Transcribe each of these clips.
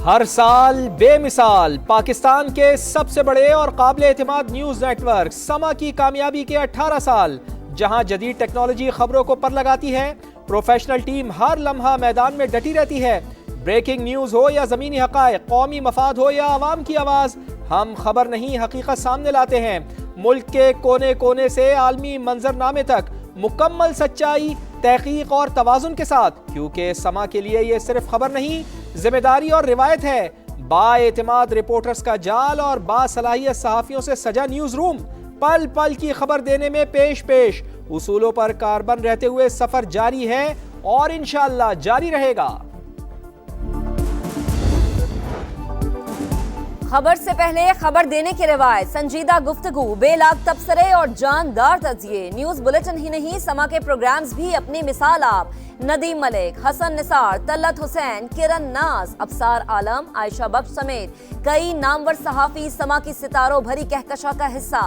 हर साल बेमिसाल पाकिस्तान के सबसे बड़े और काबिल एतमाद न्यूज नेटवर्क समा की कामयाबी के 18 साल, जहां जदीद टेक्नोलॉजी खबरों को पर लगाती है, प्रोफेशनल टीम हर लम्हा मैदान में डटी रहती है। ब्रेकिंग न्यूज हो या जमीनी हकायक, कौमी मफाद हो या आवाम की आवाज, हम खबर नहीं हकीकत सामने लाते हैं। मुल्क के कोने कोने से आलमी मंजरनामे तक मुकम्मल सच्चाई, तहकीक और तवाजुन के साथ, क्योंकि समा के लिए ये सिर्फ खबर नहीं, जिम्मेदारी और रिवायत है। बाएतमाद रिपोर्टर्स का जाल और बासलाहियत सहाफियों से सजा न्यूज रूम, पल पल की खबर देने में पेश पेश, उसूलों पर कारबन रहते हुए सफर जारी है और इंशाअल्लाह जारी रहेगा। खबर से पहले खबर देने की रिवायत, संजीदा गुफ्तगू, बेलाग तबसरे और जानदार तजिए। न्यूज बुलेटिन ही नहीं, समा के प्रोग्राम्स भी अपनी मिसाल आप। नदीम मलिक, हसन निसार, तल्लत हुसैन, किरण नाज, अफसार आलम, आयशा बख्श समेत कई नामवर सहाफी समा की सितारों भरी कहकशा का हिस्सा।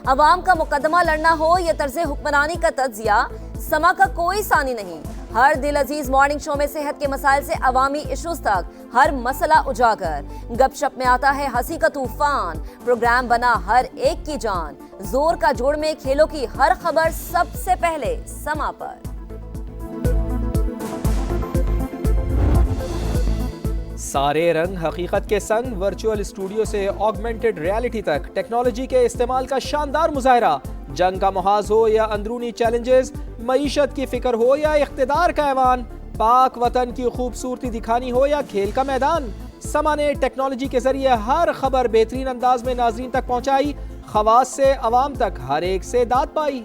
अवाम का मुकदमा लड़ना हो या तर्ज हुक्मरानी का तजिया, समा का कोई सानी नहीं। हर दिल अजीज मॉर्निंग शो में सेहत के मसाइल से अवामी इश्यूज तक हर मसला उजागर। गपशप में आता है हंसी का तूफान, प्रोग्राम बना हर एक की जान। जोर का जोड़ में खेलों की हर खबर सबसे पहले समा पर। सारे रंग हकीकत के संग, वर्चुअल स्टूडियो से ऑगमेंटेड रियलिटी तक टेक्नोलॉजी के इस्तेमाल का शानदार मुजाहरा। जंग का मुहाज हो या अंदरूनी चैलेंजेस, मईशत की फिक्र हो या इख्तिदार का ऐवान, पाक वतन की खूबसूरती दिखानी हो या खेल का मैदान, समा ने टेक्नोलॉजी के जरिए हर खबर बेहतरीन अंदाज में नाजरीन तक पहुंचाई, खवास से अवाम तक हर एक से दाद पाई।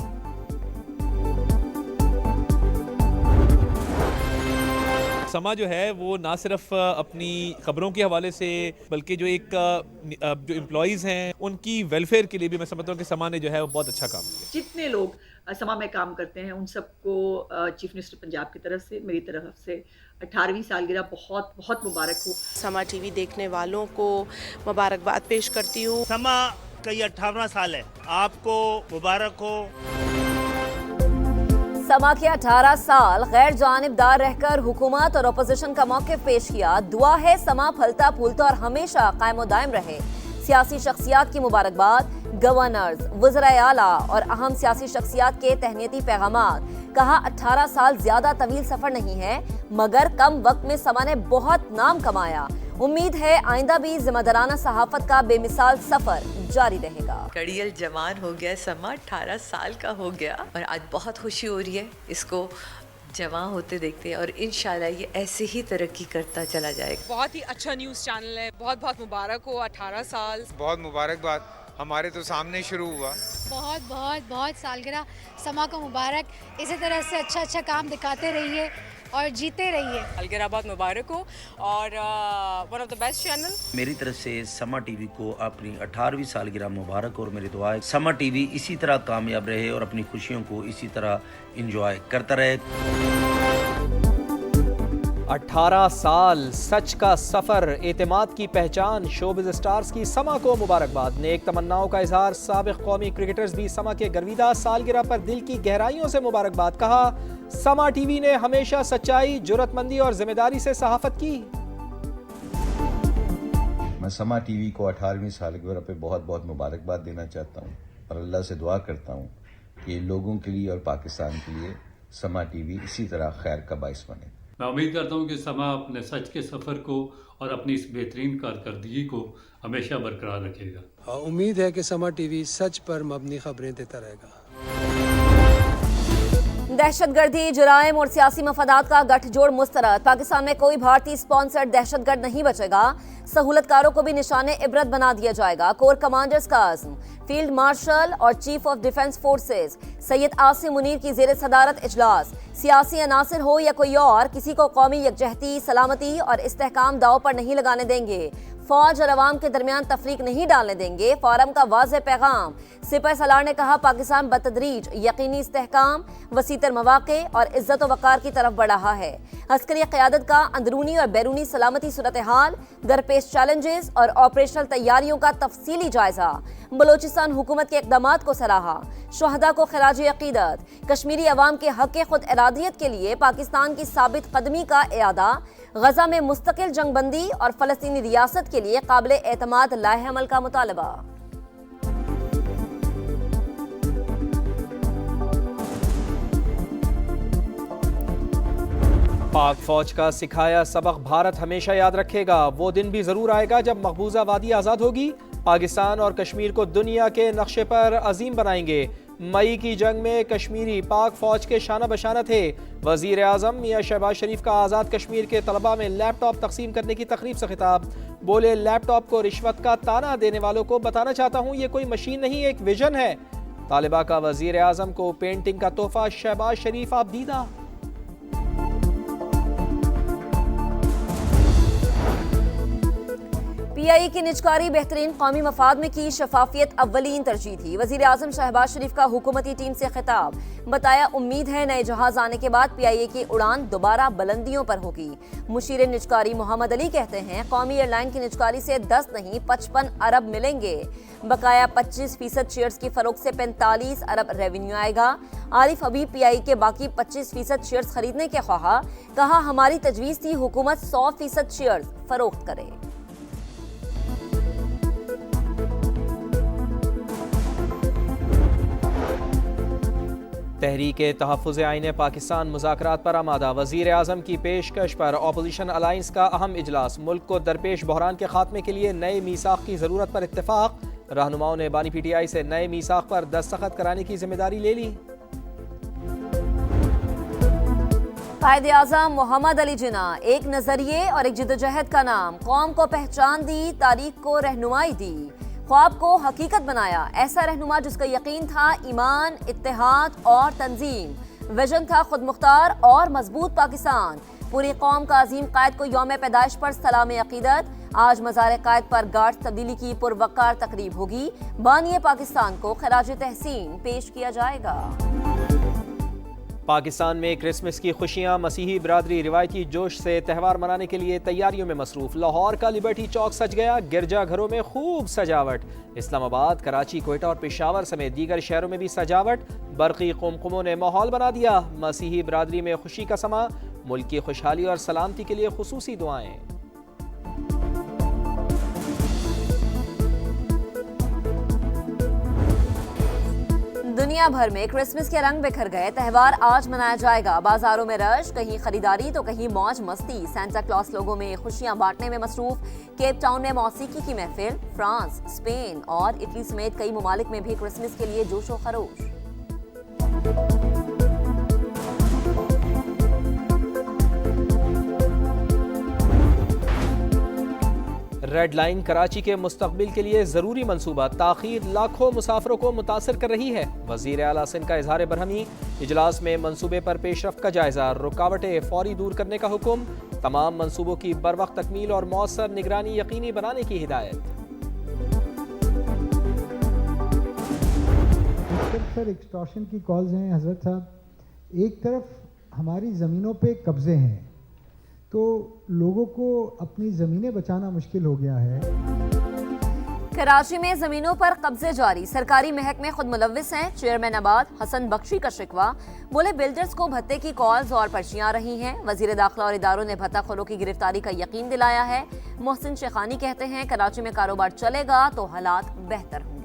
समा जो है वो ना सिर्फ अपनी खबरों के हवाले से, बल्कि जो जो एम्प्लॉइज़ हैं उनकी वेलफेयर के लिए भी मैं समझता हूँ कि समा ने जो है वो बहुत अच्छा काम किया। जितने लोग समा में काम करते हैं उन सबको चीफ मिनिस्टर पंजाब की तरफ से, मेरी तरफ से 18वीं सालगिरह बहुत बहुत मुबारक हो। समा टीवी देखने वालों को मुबारकबाद पेश करती हूँ। समा का ये 18वां साल है, आपको मुबारक हो। समा के 18 साल गैर जानिबदार रहकर हुकूमत और अपोजिशन का मौक़िफ़ पेश किया। दुआ है समा फलता फूलता और हमेशा कायम दायम रहे। सियासी शख्सियात की मुबारकबाद, गवर्नर्स, वज़राए आला और अहम सियासी शख्सियात के तहनीती पैगामात। कहा 18 साल ज्यादा तवील सफर नहीं है, मगर कम वक्त में समा ने बहुत नाम कमाया। उम्मीद है आइंदा भी जिम्मेदाराना सहाफत का बेमिसाल सफर जारी रहेगा। कड़ियल जवान हो गया समा, 18 साल का हो गया और आज बहुत खुशी हो रही है इसको जवान होते देखते, और इंशाल्लाह ये ऐसे ही तरक्की करता चला जाएगा। बहुत ही अच्छा न्यूज़ चैनल है, बहुत बहुत मुबारक हो 18 साल। बहुत मुबारकबाद, हमारे तो सामने शुरू हुआ। बहुत बहुत बहुत सालगिरह समा को मुबारक। इसी तरह से अच्छा अच्छा काम दिखाते रहिए और जीते रहिए। सालगिरह बहुत मुबारक हो और one of the best channel. मेरी तरफ से समा टीवी को अपनी 18वीं सालगिरह मुबारक, और मेरी दुआ है समा टीवी इसी तरह कामयाब रहे और अपनी खुशियों को इसी तरह एंजॉय करता रहे। 18 साल, सच का सफर, एतमाद की पहचान, शोबिज स्टार्स की समा को मुबारकबाद। नेक तमन्नाओं का इजहार, साबिक कौमी क्रिकेटर्स भी समा के गर्विदा सालगिरह पर दिल की गहराइयों से मुबारकबाद। कहा समा टीवी ने हमेशा सच्चाई, जुर्रतमंदी और जिम्मेदारी से सहाफत की। मैं समा टीवी को 18वीं सालगिरह पे बहुत बहुत मुबारकबाद देना चाहता हूँ और अल्लाह से दुआ करता हूँ कि लोगों के लिए और पाकिस्तान के लिए समा टीवी इसी तरह खैर का बाइस बने। मैं उम्मीद करता हूँ कि समा अपने सच के सफ़र को और अपनी इस बेहतरीन कारकर्दगी को हमेशा बरकरार रखेगा। उम्मीद है कि समा टीवी सच पर मबनी खबरें देता रहेगा। दहशतगर्दी, जुराइम और सियासी मफादात का गठजोड़ मुस्तरद। पाकिस्तान में कोई भारतीय स्पॉन्सर्ड दहशतगर्द नहीं बचेगा। सहूलतकारों को भी निशाने इबरत बना दिया जाएगा। कोर कमांडर्स का अज़्म। फील्ड मार्शल और chief of defence forces Syed Asim Munir की ज़ेर सदारत इजलास। सियासी अनासर हो या कोई और, किसी को कौमी यकजहती, सलामती और इस्तेहकाम दाव पर नहीं लगाने देंगे। फौज और अवाम के दरमियान तफरीक नहीं डालने देंगे, फोरम का वाज़ेह पैगाम। सिपह सलार ने कहा, पाकिस्तान बतदरीज यकीनी इस्तेहकाम, वसीतर मवाक़े और इज्जत व वक़ार की तरफ बढ़ रहा है। अस्करी क़यादत का अंदरूनी और बैरूनी सलामती सूरत हाल, दरपेश चैलेंजेस और ऑपरेशनल तैयारियों का तफसीली जायजा। बलोचिस्तान हुकूमत के इक़दामात को सराहा। शुहदा को खिराज अक़ीदत। कश्मीरी अवाम के हक़ खुद इरादियत के लिए पाकिस्तान की साबित कदमी का इआदा। गजा में मुस्तकिल जंगबंदी और फ़लस्तीनी रियासत के लिए काबिल एतमाद लाहे अमल का मुतालबा। पाक फौज का सिखाया सबक भारत हमेशा याद रखेगा। वो दिन भी जरूर आएगा जब मकबूजा वादी आज़ाद होगी। पाकिस्तान और कश्मीर को दुनिया के नक्शे पर अजीम बनाएंगे। मई की जंग में कश्मीरी पाक फौज के शाना बशाना थे। वजीर आज़म मियां शहबाज शरीफ का आज़ाद कश्मीर के तलबा में लैपटॉप तकसीम करने की तकरीब से खिताब। बोले, लैपटॉप को रिश्वत का ताना देने वालों को बताना चाहता हूँ, ये कोई मशीन नहीं, एक विजन है। तालिबा का वजीर आज़म को पेंटिंग का तोहफा, शहबाज शरीफ आप दीदा। PIA की निजकारी बेहतरीन कौमी मफाद में की, शफाफियत अव्वलीन तरजीह थी। वजीर आज़म शहबाज शरीफ का हुकूमती टीम से खिताब। बताया, उम्मीद है नए जहाज आने के बाद PIA की उड़ान दोबारा बुलंदियों पर होगी। मुशीर निजकारी मोहम्मद अली कहते हैं, कौमी एयरलाइन की निजकारी से 10 नहीं 55 अरब मिलेंगे। बकाया 25% शेयर्स की फरोख्त से 45 अरब रेवेन्यू आएगा। आरिफ हबीब PIA के बाकी 25% शेयर्स खरीदने के ख्वाहा। कहा, हमारी तजवीज़ थी हुकूमत 100% शेयर्स फरोख्त करे। तहरीके तहफ़्फ़ुज़ आईन पाकिस्तान मुज़ाकरात पर आमादा। वज़ीर आज़म की पेशकश पर ऑपोजिशन अलायंस का अहम इजलास। मुल्क को दरपेश बहरान के खात्मे के लिए नए मीसाक़ की ज़रूरत पर इत्तेफाक। रहनुमाओं ने बानी PTI से नए मीसाक़ पर दस्तखत कराने की जिम्मेदारी ले ली। कायदे आज़म मोहम्मद अली जिन्ना, एक नजरिए और एक जिद्दोजहद का नाम। कौम को पहचान दी, तारीख को रहनुमाई दी, ख्वाब को हकीकत बनाया। ऐसा रहनुमा जिसका यकीन था ईमान, इत्तेहाद और तंजीम। विजन था खुद मुख्तार और मजबूत पाकिस्तान। पूरी कौम का अजीम कायद को यौम पैदाइश पर सलाम अकीदत। आज मज़ार कायद पर गार्ड तब्दीली की पुरवकार तकरीब होगी। बानिए पाकिस्तान को खिराज तहसीन पेश किया जाएगा। पाकिस्तान में क्रिसमस की खुशियां। मसीही बिरादरी रिवायती जोश से त्यौहार मनाने के लिए तैयारियों में मसरूफ। लाहौर का लिबर्टी चौक सज गया, गिरजा घरों में खूब सजावट। इस्लामाबाद, कराची, कोयटा और पेशावर समेत दीगर शहरों में भी सजावट। बरक़ी कुमकुमों ने माहौल बना दिया। मसीही बिरादरी में खुशी का समा। मुल्क की खुशहाली और सलामती के लिए खुसूसी दुआएं। दुनिया भर में क्रिसमस के रंग बिखर गए। त्यौहार आज मनाया जाएगा। बाजारों में रश, कहीं खरीदारी तो कहीं मौज मस्ती। सांता क्लॉस लोगों में खुशियां बांटने में मसरूफ। केप टाउन में मौसीकी की महफिल। फ्रांस, स्पेन और इटली समेत कई ममालिक में भी क्रिसमस के लिए जोशो खरोश। रेड लाइन कराची के मुस्तकबिल के लिए जरूरी मंसूबा। ताखीर लाखों मुसाफिरों को मुतासर कर रही है। वजीर आला सिंध का इजहार बरहमी। इजलास में मंसूबे पर पेशरफ्त का जायजा। रुकावटें फौरी दूर करने का हुक्म। तमाम मंसूबों की बरवक्त तकमील और मौसर निगरानी यकीनी बनाने की हिदायत। सर, एक्सटॉर्शन की कॉल्स हैं हजरत साहब। एक तरफ हमारी ज़मीनों पे कब्जे हैं तो लोगों को अपनी ज़मीनें बचाना मुश्किल हो गया है। कराची में ज़मीनों पर कब्जे जारी। सरकारी महकमे खुद मुलव्विस हैं। चेयरमैन आबाद हसन बख्शी का शिकवा। बोले, बिल्डर्स को भत्ते की कॉल्स और पर्चियां आ रही हैं। वजीर दाखिला और इदारों ने भत्ताखोरों की गिरफ्तारी का यकीन दिलाया है। मोहसिन शेखानी कहते हैं, कराची में कारोबार चलेगा तो हालात बेहतर होंगे।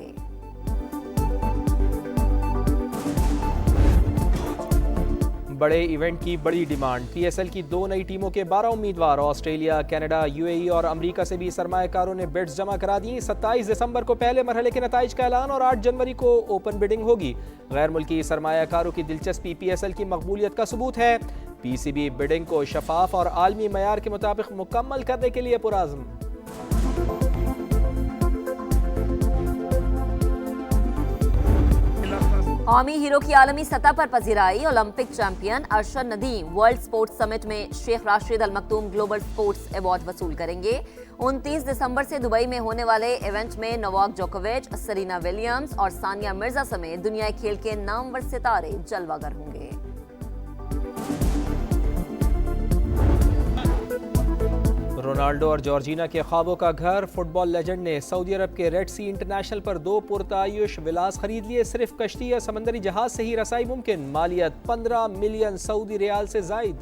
बड़े इवेंट की बड़ी डिमांड। PSL की 2 नई टीमों के 12 उम्मीदवार। ऑस्ट्रेलिया, कनाडा, UAE और अमेरिका से भी सरमायाकारों ने बिड्स जमा करा दी। 27 दिसंबर को पहले मरहले के नताइज का ऐलान और 8 जनवरी को ओपन बिडिंग होगी। गैर मुल्की सरमायाकारों की दिलचस्पी PSL की मकबूलियत का सबूत है। PCB बिडिंग को शफाफ और आलमी मयार के मुताबिक मुकम्मल करने के लिए पुराज़्म। कौमी हीरो की आलमी सतह पर पजीराई। Olympic champion Arshad Nadeem world sports summit में Sheikh Rashid Al Maktoum global sports award वसूल करेंगे। 29 दिसंबर से दुबई में होने वाले इवेंट में नोवाक जोकोविच, सेरेना विलियम्स और सानिया मिर्जा समेत दुनिया खेल के नामवर सितारे जलवागर होंगे। रोनाल्डो और जॉर्जिना के ख्वाबों का घर। फुटबॉल लेजेंड ने सऊदी अरब के रेड सी इंटरनेशनल पर 2 पुरतायुश विलास खरीद लिए। सिर्फ कश्ती या समंदरी जहाज से ही रसाई मुमकिन। मालियत 15 मिलियन सऊदी रियाल से जायद।